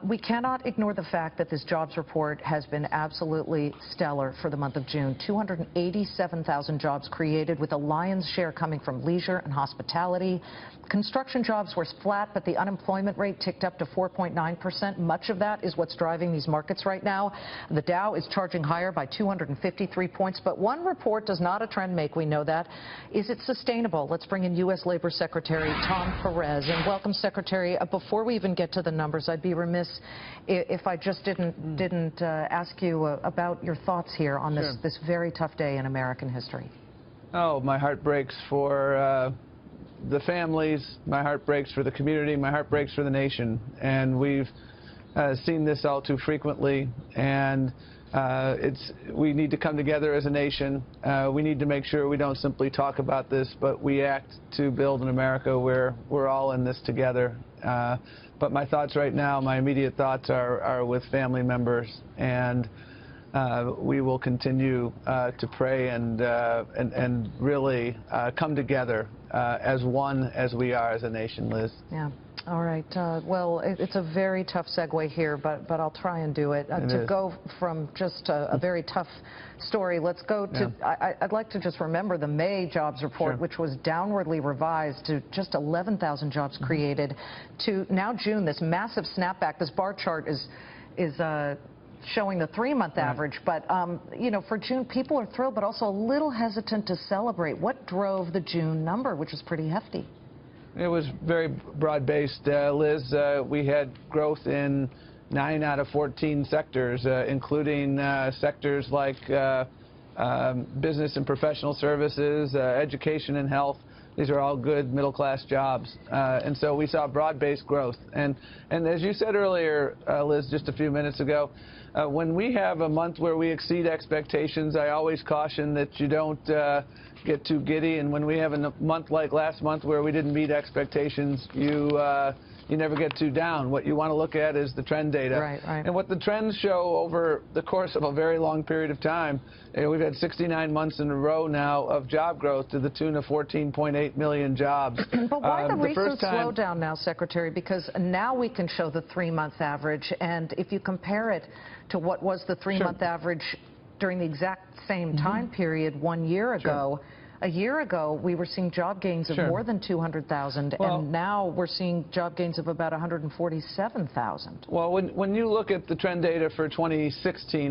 We cannot ignore the fact that this jobs report has been absolutely stellar for the month of June. 287,000 jobs created, with a lion's share coming from leisure and hospitality. Construction jobs were flat, but the unemployment rate ticked up to 4.9%. Much of that is what's driving these markets right now. The Dow is charging higher by 253 points, but one report does not a trend make. We know that. Is it sustainable? Let's bring in U.S. Labor Secretary Tom Perez. And welcome, Secretary. Before we even get to the numbers, I'd be remiss if I just didn't ask you about your thoughts here on this very tough day in American history. Oh, my heart breaks for the families, my heart breaks for the community, my heart breaks for the nation. And we've seen this all too frequently, and we need to come together as a nation. We need to make sure we don't simply talk about this, but we act to build an America where we're all in this together. But my thoughts right now, my immediate thoughts are with family members, and we will continue to pray and really come together as one as we are as a nation, Liz. Yeah. All right. Well, it's a very tough segue here, but I'll try and do it. To go from just a very tough story, let's go to, I'd like to just remember the May jobs report, which was downwardly revised to just 11,000 jobs created, to now June, this massive snapback. This bar chart is showing the 3-month average, but you know, for June, people are thrilled, but also a little hesitant to celebrate. What drove the June number, which is pretty hefty? It was very broad-based, Liz. We had growth in 9 out of 14 sectors, including sectors like business and professional services, education and health. These are all good middle-class jobs, and so we saw broad-based growth. And as you said earlier, Liz, just a few minutes ago, when we have a month where we exceed expectations, I always caution that you don't get too giddy. And when we have a month like last month where we didn't meet expectations, you never get too down. What you want to look at is the trend data. Right. And what the trends show over the course of a very long period of time, we've had 69 months in a row now of job growth to the tune of 14.8 million jobs. But why the recent slowdown now, Secretary? Because now we can show the 3-month average, and if you compare it to what was the 3-month average during the exact same time period 1 year ago, a year ago, we were seeing job gains of more than 200,000, and now we're seeing job gains of about 147,000. Well, when you look at the trend data for 2016,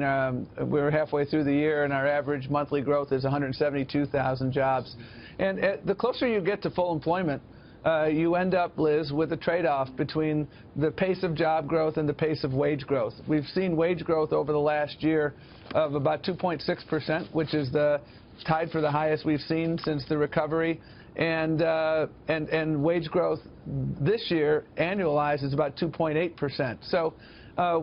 we're halfway through the year, and our average monthly growth is 172,000 jobs. And the closer you get to full employment, you end up, Liz, with a trade-off between the pace of job growth and the pace of wage growth. We've seen wage growth over the last year of about 2.6%, which is tied for the highest we've seen since the recovery, and wage growth this year annualized is about 2.8%. So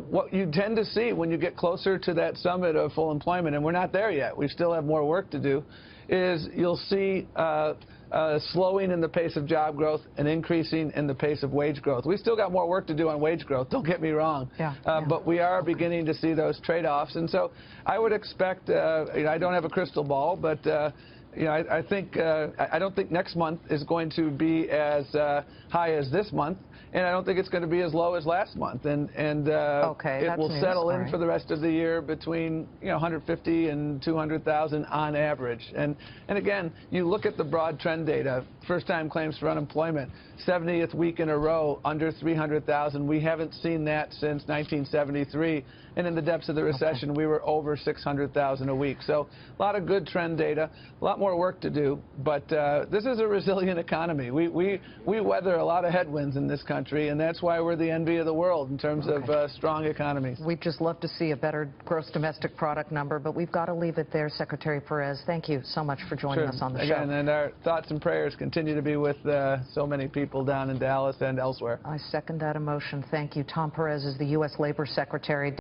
what you tend to see when you get closer to that summit of full employment, and we're not there yet, we still have more work to do, is you'll see slowing in the pace of job growth and increasing in the pace of wage growth. We still got more work to do on wage growth, don't get me wrong, but we are beginning to see those trade-offs. And so I would expect, I don't have a crystal ball, but you know, I don't think next month is going to be as high as this month, and I don't think it's going to be as low as last month. And it will settle in for the rest of the year between 150 and 200,000 on average. And again, you look at the broad trend data. First-time claims for unemployment, 70th week in a row under 300,000. We haven't seen that since 1973. And in the depths of the recession, we were over 600,000 a week. So a lot of good trend data, a lot more work to do. But this is a resilient economy. We weather a lot of headwinds in this country, and that's why we're the envy of the world in terms of strong economies. We'd just love to see a better gross domestic product number, but we've got to leave it there. Secretary Perez, thank you so much for joining us on the show. Again, and our thoughts and prayers continue to be with so many people down in Dallas and elsewhere. I second that emotion. Thank you. Tom Perez is the U.S. Labor Secretary.